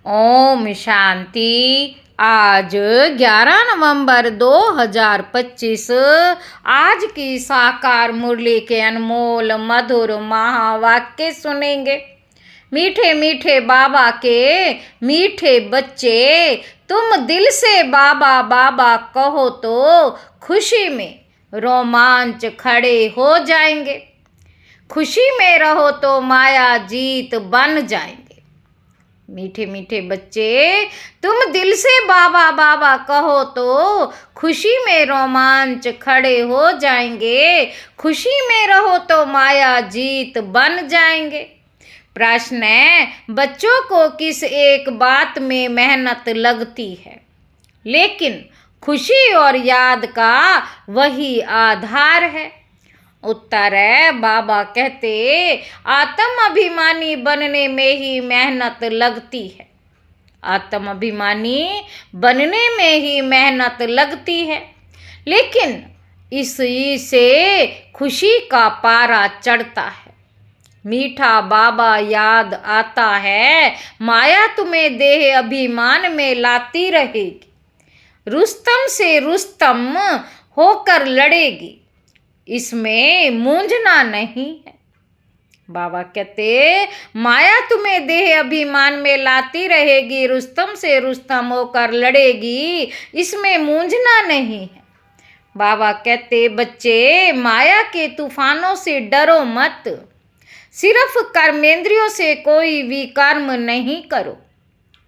ओम शांति। आज 11 नवंबर 2025 आज की साकार मुरली के अनमोल मधुर महावाक्य सुनेंगे। मीठे मीठे बाबा के मीठे बच्चे, तुम दिल से बाबा बाबा कहो तो खुशी में रोमांच खड़े हो जाएंगे। खुशी में रहो तो माया जीत बन जाएंगे। मीठे मीठे बच्चे, तुम दिल से बाबा बाबा कहो तो खुशी में रोमांच खड़े हो जाएंगे। खुशी में रहो तो माया जीत बन जाएंगे। प्रश्न है, बच्चों को किस एक बात में मेहनत लगती है, लेकिन खुशी और याद का वही आधार है। उत्तर है, बाबा कहते आत्म अभिमानी बनने में ही मेहनत लगती है। आत्म अभिमानी बनने में ही मेहनत लगती है, लेकिन इसी से खुशी का पारा चढ़ता है। मीठा बाबा याद आता है, माया तुम्हें देह अभिमान में लाती रहेगी। रुस्तम से रुस्तम होकर लड़ेगी, इसमें मूंझना नहीं है। बाबा कहते माया तुम्हें देह अभिमान में लाती रहेगी, रुस्तम से रुस्तम होकर लड़ेगी, इसमें मूंझना नहीं है। बाबा कहते बच्चे, माया के तूफानों से डरो मत, सिर्फ कर्मेंद्रियों से कोई भी कर्म नहीं करो।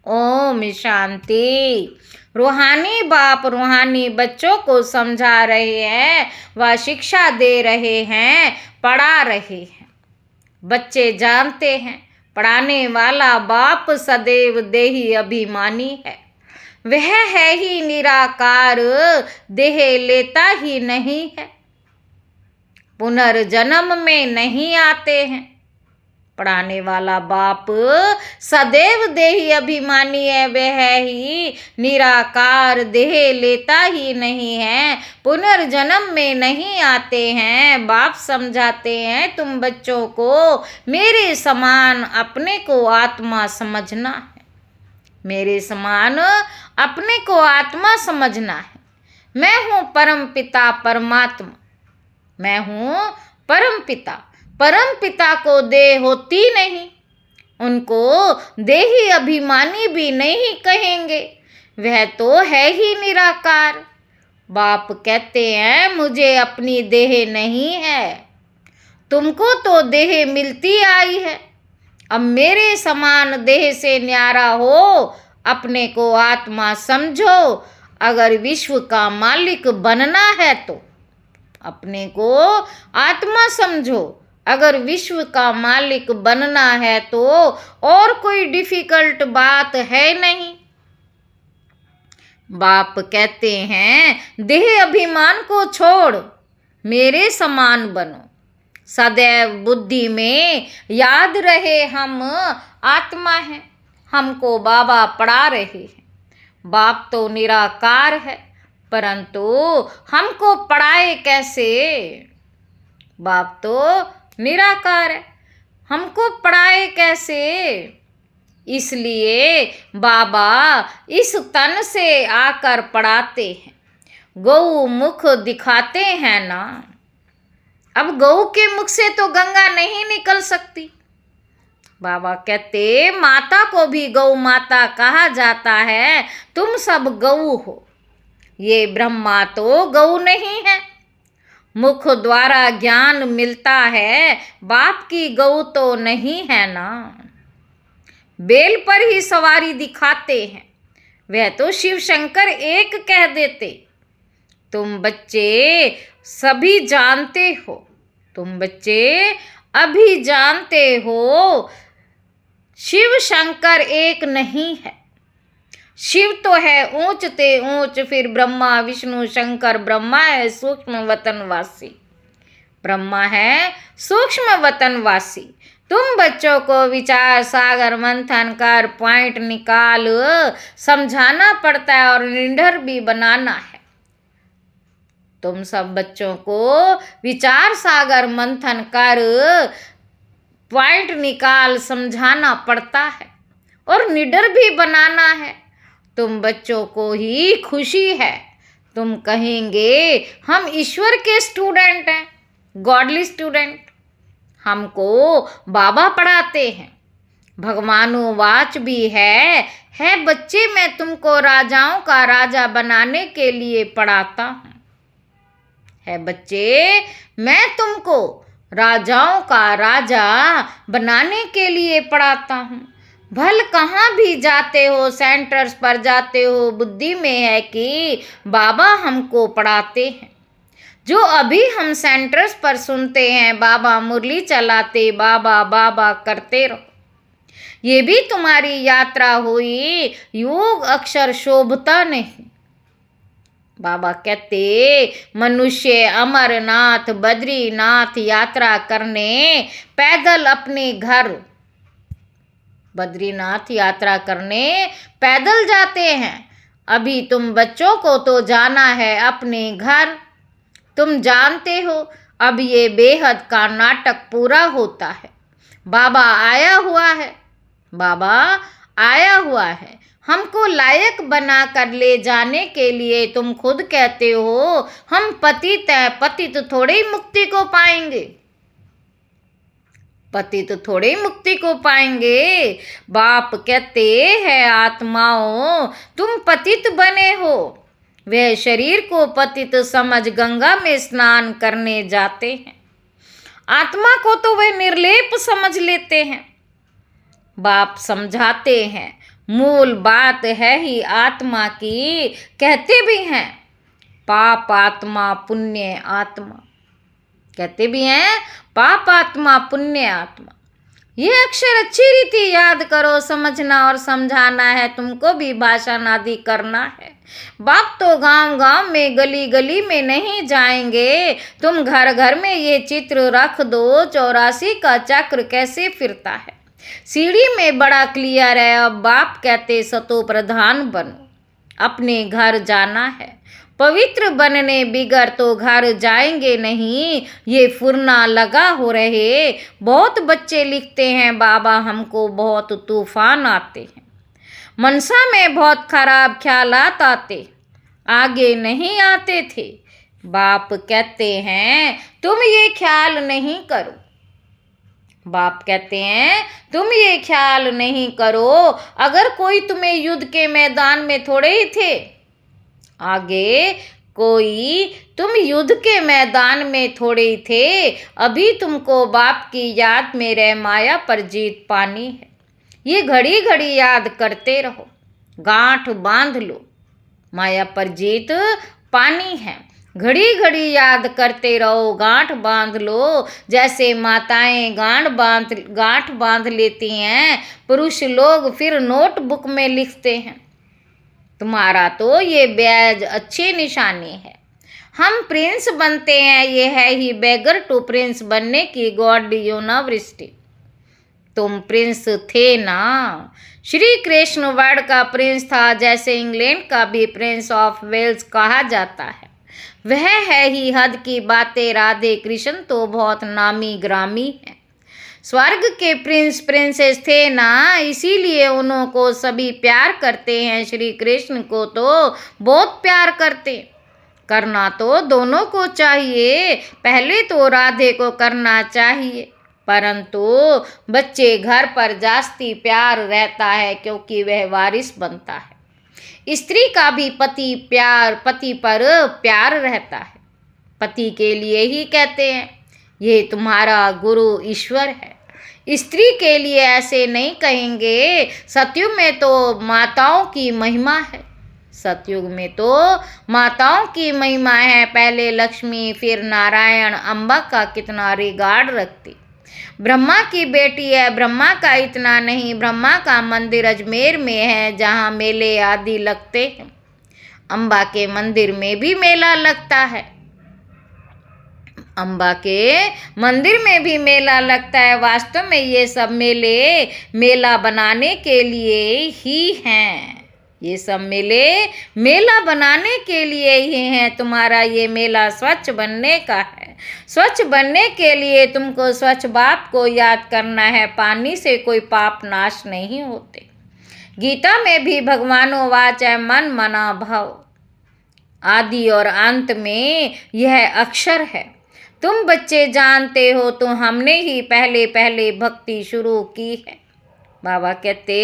ओम शांति। रूहानी बाप रूहानी बच्चों को समझा रहे हैं, वह शिक्षा दे रहे हैं, पढ़ा रहे हैं। बच्चे जानते हैं पढ़ाने वाला बाप सदैव देही अभिमानी है। वह है ही निराकार, देह लेता ही नहीं है, पुनर्जन्म में नहीं आते हैं। पढ़ाने वाला बाप सदैव देही अभिमानी है, वह ही निराकार, देह लेता ही नहीं है, पुनर्जन्म में नहीं आते हैं। बाप समझाते हैं तुम बच्चों को मेरे समान अपने को आत्मा समझना है। मेरे समान अपने को आत्मा समझना है। मैं हूँ परम पिता परमात्मा, मैं हूँ परम पिता। परम पिता को देह होती नहीं, उनको देही अभिमानी भी नहीं कहेंगे, वह तो है ही निराकार। बाप कहते हैं मुझे अपनी देह नहीं है, तुमको तो देह मिलती आई है। अब मेरे समान देह से न्यारा हो, अपने को आत्मा समझो। अगर विश्व का मालिक बनना है तो अपने को आत्मा समझो। अगर विश्व का मालिक बनना है तो और कोई डिफिकल्ट बात है नहीं। बाप कहते हैं देह अभिमान को छोड़ मेरे समान बनो। सदैव बुद्धि में याद रहे हम आत्मा हैं, हमको बाबा पढ़ा रहे हैं। बाप तो निराकार है, परंतु हमको पढ़ाए कैसे? बाप तो निराकार है, हमको पढ़ाए कैसे? इसलिए बाबा इस तन से आकर पढ़ाते हैं, गौ मुख दिखाते हैं ना। अब गौ के मुख से तो गंगा नहीं निकल सकती। बाबा कहते माता को भी गौ माता कहा जाता है, तुम सब गौ हो। ये ब्रह्मा तो गौ नहीं है। मुख द्वारा ज्ञान मिलता है, बाप की गौ तो नहीं है ना। बेल पर ही सवारी दिखाते हैं, वह तो शिव शंकर एक कह देते। तुम बच्चे सभी जानते हो, तुम बच्चे अभी जानते हो, शिव शंकर एक नहीं है। शिव तो है ऊंच ते ऊंच, फिर ब्रह्मा विष्णु शंकर। ब्रह्मा है सूक्ष्म वतनवासी, ब्रह्मा है सूक्ष्म वतनवासी। तुम बच्चों को विचार सागर मंथन कर पॉइंट निकाल समझाना पड़ता है और निडर भी बनाना है। तुम सब बच्चों को विचार सागर मंथन कर पॉइंट निकाल समझाना पड़ता है। और निडर भी बनाना है। तुम बच्चों को ही खुशी है। तुम कहेंगे हम ईश्वर के स्टूडेंट हैं, गॉडली स्टूडेंट। हमको बाबा पढ़ाते हैं। भगवानुवाच भी है बच्चे, मैं तुमको राजाओं का राजा बनाने के लिए पढ़ाता हूँ। है बच्चे, मैं तुमको राजाओं का राजा बनाने के लिए पढ़ाता हूँ। भल कहाँ भी जाते हो, सेंटर्स पर जाते हो, बुद्धि में है कि बाबा हमको पढ़ाते हैं। जो अभी हम सेंटर्स पर सुनते हैं, बाबा मुरली चलाते, बाबा बाबा करते रहो। ये भी तुम्हारी यात्रा हुई, योग अक्षर शोभता नहीं। बाबा कहते मनुष्य अमरनाथ बद्रीनाथ यात्रा करने पैदल अपने घर, बद्रीनाथ यात्रा करने पैदल जाते हैं। अभी तुम बच्चों को तो जाना है अपने घर। तुम जानते हो अब ये बेहद का नाटक पूरा होता है। बाबा आया हुआ है, बाबा आया हुआ है हमको लायक बना कर ले जाने के लिए। तुम खुद कहते हो हम पतित हैं, पतित थोड़े ही मुक्ति को पाएंगे, पतित थोड़े ही मुक्ति को पाएंगे। बाप कहते हैं आत्माओं तुम पतित बने हो। वह शरीर को पतित समझ गंगा में स्नान करने जाते हैं। आत्मा को तो वे निर्लेप समझ लेते हैं। बाप समझाते हैं मूल बात है ही आत्मा की। कहते भी हैं पाप आत्मा पुण्य आत्मा, कहते भी हैं पाप आत्मा पुण्य आत्मा। ये अक्षर अच्छी रीति याद करो, समझना और समझाना है। तुमको भी भाषण आदि करना है। बाप तो गांव गांव में गली गली में नहीं जाएंगे। तुम घर घर में ये चित्र रख दो, 84 का चक्र कैसे फिरता है। सीढ़ी में बड़ा क्लियर है। अब बाप कहते सतो प्रधान बनो, अपने घर जाना है। पवित्र बनने बिगर तो घर जाएंगे नहीं। ये फुरना लगा हो रहे। बहुत बच्चे लिखते हैं बाबा हमको बहुत तूफान आते हैं, मनसा में बहुत खराब ख्यालात आते, आगे नहीं आते थे। बाप कहते हैं तुम ये ख्याल नहीं करो। बाप कहते हैं तुम ये ख्याल नहीं करो। अगर कोई तुम्हें युद्ध के मैदान में थोड़े ही थे, आगे कोई तुम युद्ध के मैदान में थोड़े ही थे। अभी तुमको बाप की याद में रह माया पर जीत पानी है। ये घड़ी घड़ी याद करते रहो, गांठ बांध लो, माया पर जीत पानी है। घड़ी घड़ी याद करते रहो, गांठ बांध लो। जैसे माताएं गांठ बांध लेती हैं, पुरुष लोग फिर नोटबुक में लिखते हैं। तुम्हारा तो ये बैज अच्छी निशानी है। हम प्रिंस बनते हैं, ये है ही बेगर टू प्रिंस बनने की गॉड यूनिवर्सिटी। तुम प्रिंस थे ना। श्री कृष्ण वर्ल्ड का प्रिंस था, जैसे इंग्लैंड का भी प्रिंस ऑफ वेल्स कहा जाता है। वह है ही हद की बातें। राधे कृष्ण तो बहुत नामी ग्रामी है। स्वर्ग के प्रिंस प्रिंसेस थे ना, इसीलिए उन्हों को सभी प्यार करते हैं। श्री कृष्ण को तो बहुत प्यार करते। करना तो दोनों को चाहिए, पहले तो राधे को करना चाहिए। परंतु बच्चे घर पर जास्ती प्यार रहता है क्योंकि वह वारिस बनता है। स्त्री का भी पति पर प्यार रहता है। पति के लिए ही कहते हैं ये तुम्हारा गुरु ईश्वर है। स्त्री के लिए ऐसे नहीं कहेंगे। सतयुग में तो माताओं की महिमा है। सतयुग में तो माताओं की महिमा है। पहले लक्ष्मी फिर नारायण, अम्बा का कितना रिगार्ड रखती। ब्रह्मा की बेटी है, ब्रह्मा का इतना नहीं। ब्रह्मा का मंदिर अजमेर में है, जहाँ मेले आदि लगते हैं। अम्बा के मंदिर में भी मेला लगता है। अम्बा के मंदिर में भी मेला लगता है। वास्तव में ये सब मेला बनाने के लिए ही हैं। ये सब मेला बनाने के लिए ही हैं। तुम्हारा ये मेला स्वच्छ बनने का है। स्वच्छ बनने के लिए तुमको स्वच्छ बाप को याद करना है। पानी से कोई पाप नाश नहीं होते। गीता में भी भगवानो वाच है मन मना भव, आदि और अंत में यह अक्षर है। तुम बच्चे जानते हो तो हमने ही पहले पहले भक्ति शुरू की है। बाबा कहते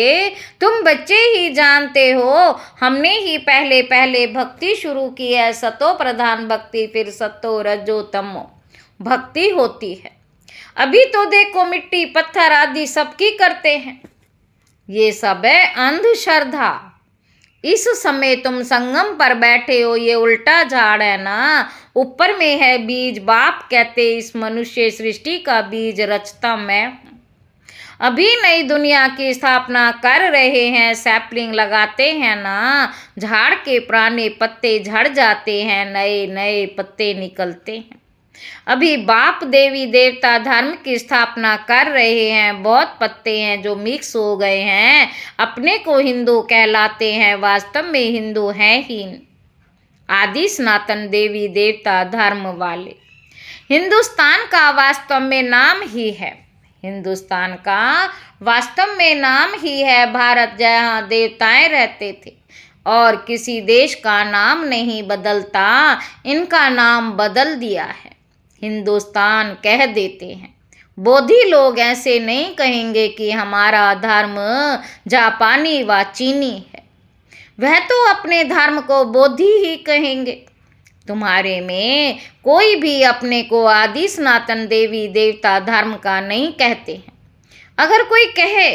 तुम बच्चे ही जानते हो हमने ही पहले पहले भक्ति शुरू की है। सतो प्रधान भक्ति, फिर सतो रजो तमो भक्ति होती है। अभी तो देखो मिट्टी पत्थर आदि सबकी करते हैं, ये सब है अंधश्रद्धा। इस समय तुम संगम पर बैठे हो, ये उल्टा झाड़ है ना, ऊपर में है बीज। बाप कहते इस मनुष्य सृष्टि का बीज रचता मैं हूं। अभी नई दुनिया की स्थापना कर रहे हैं, सैपलिंग लगाते हैं ना, झाड़ के पुराने पत्ते झड़ जाते हैं, नए नए पत्ते निकलते हैं। अभी बाप देवी देवता धर्म की स्थापना कर रहे हैं, बहुत पत्ते हैं जो मिक्स हो गए हैं, अपने को हिंदू कहलाते हैं, वास्तव में हिंदू हैं ही आदि सनातन देवी देवता धर्म वाले। हिंदुस्तान का वास्तव में नाम ही है, हिंदुस्तान का वास्तव में नाम ही है भारत, जहाँ देवताएं रहते थे। और किसी देश का नाम नहीं बदलता, इनका नाम बदल दिया है, हिंदुस्तान कह देते हैं। बोधी लोग ऐसे नहीं कहेंगे कि हमारा धर्म जापानी व चीनी है, वह तो अपने धर्म को बोधी ही कहेंगे। तुम्हारे में कोई भी अपने को आदि सनातन देवी देवता धर्म का नहीं कहते हैं। अगर कोई कहे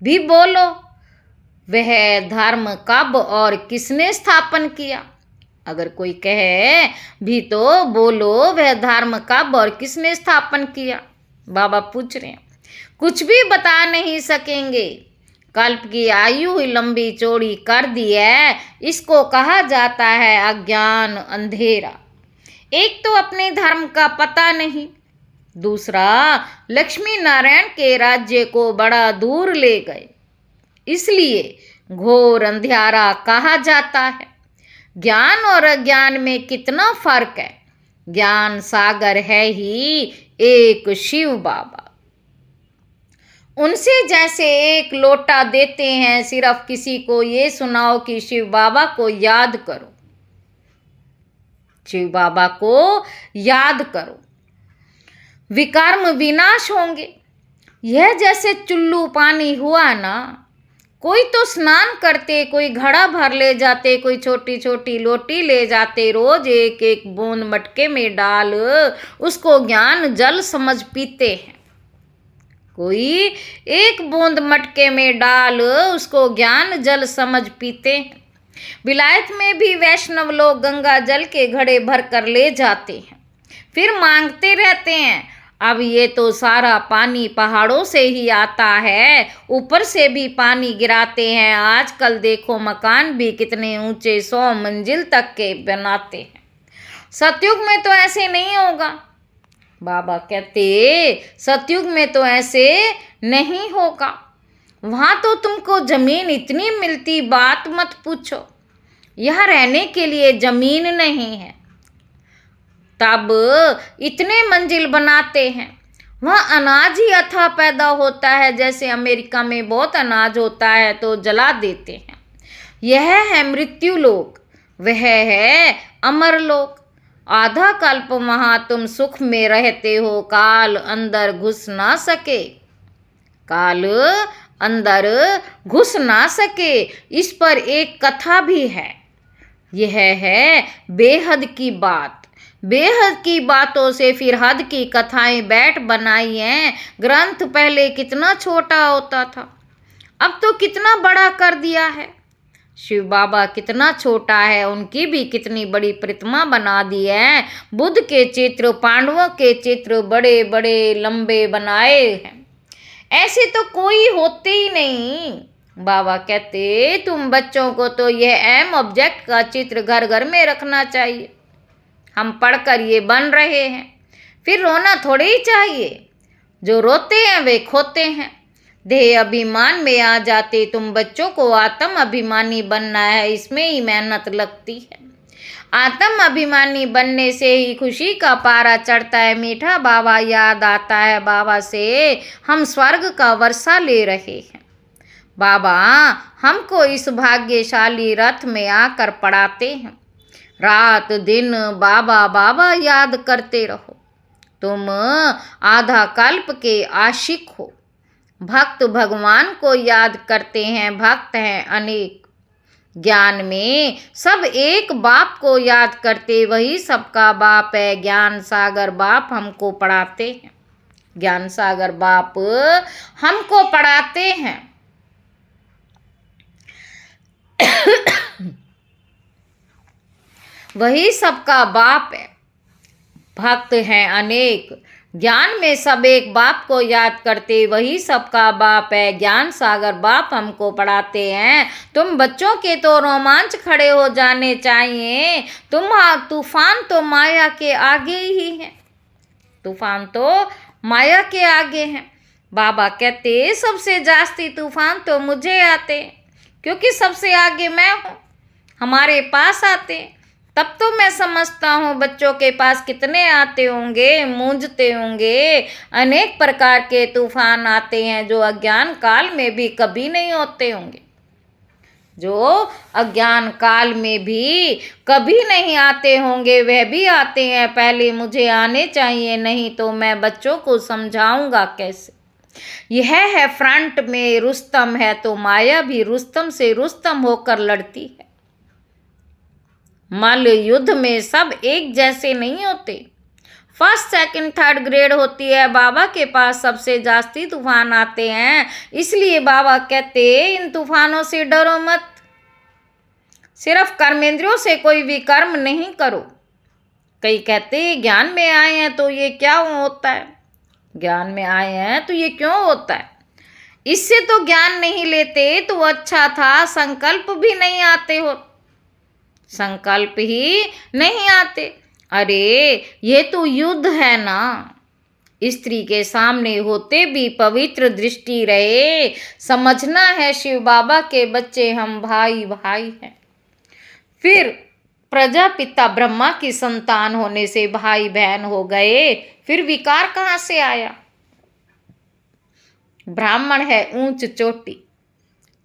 भी बोलो वह धर्म कब और किसने स्थापन किया, अगर कोई कहे भी तो बोलो वह धर्म कब और किसने स्थापन किया। बाबा पूछ रहे हैं, कुछ भी बता नहीं सकेंगे। कल्प की आयु ही लंबी चौड़ी कर दी है, इसको कहा जाता है अज्ञान अंधेरा। एक तो अपने धर्म का पता नहीं, दूसरा लक्ष्मी नारायण के राज्य को बड़ा दूर ले गए, इसलिए घोर अंधियारा कहा जाता है। ज्ञान और अज्ञान में कितना फर्क है। ज्ञान सागर है ही एक शिव बाबा, उनसे जैसे एक लोटा देते हैं, सिर्फ किसी को ये सुनाओ कि शिव बाबा को याद करो, शिव बाबा को याद करो, विकर्म विनाश होंगे। यह जैसे चुल्लू पानी हुआ ना, कोई तो स्नान करते, कोई घड़ा भर ले जाते, कोई छोटी छोटी लोटी ले जाते, रोज एक एक बूंद मटके में डाल उसको ज्ञान जल समझ पीते हैं। कोई एक बूंद मटके में डाल उसको ज्ञान जल समझ पीते हैं। विलायत में भी वैष्णव लोग गंगा जल के घड़े भर कर ले जाते हैं, फिर मांगते रहते हैं। अब ये तो सारा पानी पहाड़ों से ही आता है, ऊपर से भी पानी गिराते हैं। आजकल देखो मकान भी कितने ऊंचे 100 मंजिल तक के बनाते हैं। सतयुग में तो ऐसे नहीं होगा। बाबा कहते सतयुग में तो ऐसे नहीं होगा, वहाँ तो तुमको जमीन इतनी मिलती बात मत पूछो। यहाँ रहने के लिए जमीन नहीं है, तब इतने मंजिल बनाते हैं। वहाँ अनाज ही अथाह पैदा होता है, जैसे अमेरिका में बहुत अनाज होता है तो जला देते हैं। यह है मृत्यु लोक, वह है अमर लोक। आधा कल्प वहाँ तुम सुख में रहते हो, काल अंदर घुस ना सके, काल अंदर घुस ना सके। इस पर एक कथा भी है, यह है बेहद की बात। बेहद की बातों से फिर हद की कथाएं बैठ बनाई हैं। ग्रंथ पहले कितना छोटा होता था, अब तो कितना बड़ा कर दिया है। शिव बाबा कितना छोटा है, उनकी भी कितनी बड़ी प्रतिमा बना दी है। बुद्ध के चित्र, पांडवों के चित्र बड़े बड़े लंबे बनाए हैं, ऐसे तो कोई होते ही नहीं। बाबा कहते तुम बच्चों को तो यह एम ऑब्जेक्ट का चित्र घर घर में रखना चाहिए। हम पढ़कर ये बन रहे हैं, फिर रोना थोड़ी ही चाहिए। जो रोते हैं वे खोते हैं। देह अभिमान में आ जाते। तुम बच्चों को आत्म अभिमानी बनना है, इसमें ही मेहनत लगती है। आत्म अभिमानी बनने से ही खुशी का पारा चढ़ता है। मीठा बाबा याद आता है, बाबा से हम स्वर्ग का वर्षा ले रहे हैं। बाबा हमको इस भाग्यशाली रथ में आकर पड़ाते हैं। रात दिन बाबा बाबा याद करते रहो। तुम आधा कल्प के आशिक हो। भक्त भगवान को याद करते हैं, भक्त हैं अनेक। ज्ञान में सब एक बाप को याद करते, वही सबका बाप है। ज्ञान सागर बाप हमको पढ़ाते हैं। ज्ञान सागर बाप हमको पढ़ाते हैं। वही सबका बाप है। भक्त हैं अनेक। ज्ञान में सब एक बाप को याद करते, वही सबका बाप है। ज्ञान सागर बाप हमको पढ़ाते हैं। तुम बच्चों के तो रोमांच खड़े हो जाने चाहिए। तूफान तो माया के आगे ही है। तूफान तो माया के आगे हैं। बाबा कहते सबसे जास्ती तूफान तो मुझे आते, क्योंकि सबसे आगे मैं हूँ। हमारे पास आते, तब तो मैं समझता हूँ बच्चों के पास कितने आते होंगे, मूंझते होंगे। अनेक प्रकार के तूफान आते हैं जो अज्ञान काल में भी कभी नहीं होते होंगे, जो अज्ञान काल में भी कभी नहीं आते होंगे, वह भी आते हैं। पहले मुझे आने चाहिए, नहीं तो मैं बच्चों को समझाऊंगा कैसे। यह है फ्रंट में रुस्तम है, तो माया भी रुस्तम से रुस्तम होकर लड़ती है। मल्ल युद्ध में सब एक जैसे नहीं होते। फर्स्ट सेकंड थर्ड ग्रेड होती है। बाबा के पास सबसे जास्ती तूफान आते हैं, इसलिए बाबा कहते इन तूफानों से डरो मत। सिर्फ कर्मेंद्रियों से कोई भी कर्म नहीं करो। कई कहते ज्ञान में आए हैं तो ये क्या होता है, ज्ञान में आए हैं तो ये क्यों होता है। इससे तो ज्ञान नहीं लेते तो अच्छा था, संकल्प भी नहीं आते हो, संकल्प ही नहीं आते। अरे ये तो युद्ध है ना। स्त्री के सामने होते भी पवित्र दृष्टि रहे। समझना है शिव बाबा के बच्चे हम भाई भाई हैं। फिर प्रजापिता ब्रह्मा की संतान होने से भाई बहन हो गए। फिर विकार कहाँ से आया। ब्राह्मण है ऊंच चोटी,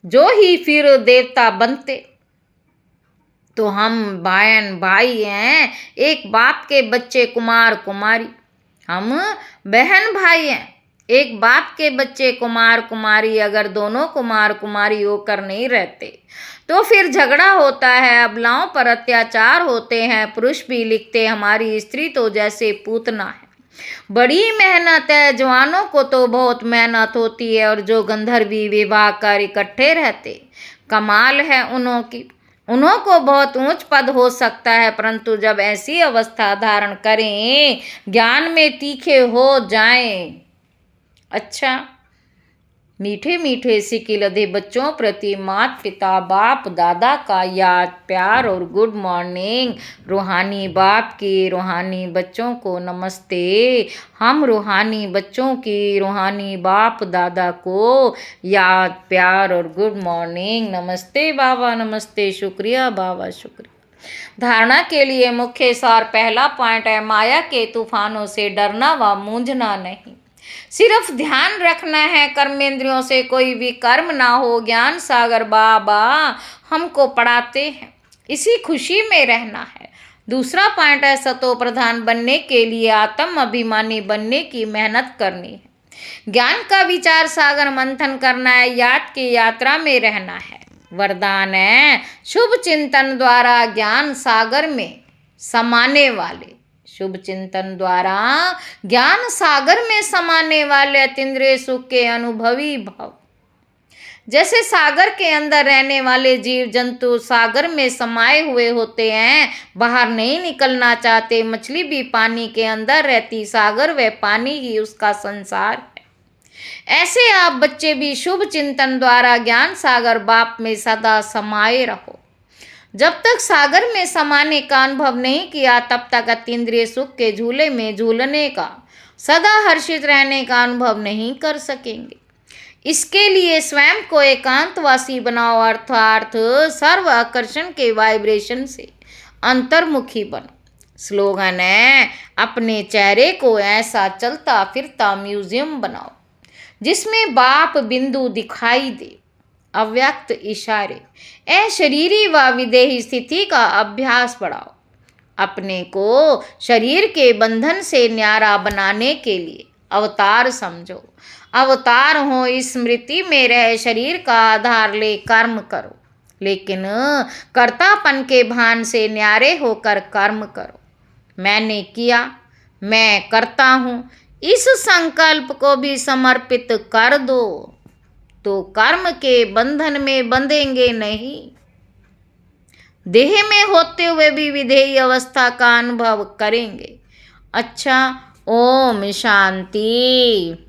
जो ही फिर देवता बनते। तो हम बहन भाई हैं, एक बाप के बच्चे कुमार कुमारी। हम बहन भाई हैं, एक बाप के बच्चे कुमार कुमारी। अगर दोनों कुमार कुमारी होकर नहीं रहते तो फिर झगड़ा होता है, अबलाओं पर अत्याचार होते हैं। पुरुष भी लिखते हमारी स्त्री तो जैसे पूतना है। बड़ी मेहनत है, जवानों को तो बहुत मेहनत होती है। और जो गंधर्वी विवाह कर इकट्ठे रहते, कमाल है उन्हों की। उन्हों को बहुत ऊंच पद हो सकता है, परंतु जब ऐसी अवस्था धारण करें, ज्ञान में तीखे हो जाएं। अच्छा, मीठे मीठे सिक्के लदे बच्चों प्रति माता पिता बाप दादा का याद प्यार और गुड मॉर्निंग। रूहानी बाप की रूहानी बच्चों को नमस्ते। हम रूहानी बच्चों की रूहानी बाप दादा को याद प्यार और गुड मॉर्निंग। नमस्ते बाबा, नमस्ते, शुक्रिया बाबा, शुक्रिया। धारणा के लिए मुख्य सार पहला पॉइंट है, माया के तूफानों से डरना व मूंझना नहीं। सिर्फ ध्यान रखना है कर्मेंद्रियों से कोई भी कर्म ना हो। ज्ञान सागर बाबा हमको पढ़ाते हैं, इसी खुशी में रहना है। दूसरा पॉइंट है, सतो प्रधान बनने के लिए आत्म अभिमानी बनने की मेहनत करनी है। ज्ञान का विचार सागर मंथन करना है, याद की यात्रा में रहना है। वरदान है, शुभ चिंतन द्वारा ज्ञान सागर में समाने वाले, शुभ चिंतन द्वारा ज्ञान सागर में समाने वाले अतीन्द्रिय सुख के अनुभवी भव। जैसे सागर के अंदर रहने वाले जीव जंतु सागर में समाये हुए होते हैं, बाहर नहीं निकलना चाहते। मछली भी पानी के अंदर रहती, सागर व पानी ही उसका संसार है। ऐसे आप बच्चे भी शुभ चिंतन द्वारा ज्ञान सागर बाप में सदा समाये रहो। जब तक सागर में समाने का अनुभव नहीं किया, तब तक अतीन्द्रिय सुख के झूले में झूलने का, सदा हर्षित रहने का अनुभव नहीं कर सकेंगे। इसके लिए स्वयं को एकांतवासी बनाओ, अर्थात सर्व आकर्षण के वाइब्रेशन से अंतर्मुखी बनो। स्लोगन है, अपने चेहरे को ऐसा चलता फिरता म्यूजियम बनाओ जिसमें बाप बिंदु दिखाई दे। अव्यक्त इशारे, अशरीरी व विदेही स्थिति का अभ्यास बढ़ाओ। अपने को शरीर के बंधन से न्यारा बनाने के लिए अवतार समझो। अवतार हो स्मृति में रह शरीर का आधार ले कर्म करो, लेकिन कर्तापन के भान से न्यारे होकर कर्म करो। मैंने किया, मैं करता हूँ, इस संकल्प को भी समर्पित कर दो, तो कर्म के बंधन में बंधेंगे नहीं। देह में होते हुए भी विधेयी अवस्था का अनुभव करेंगे। अच्छा, ओम शांति।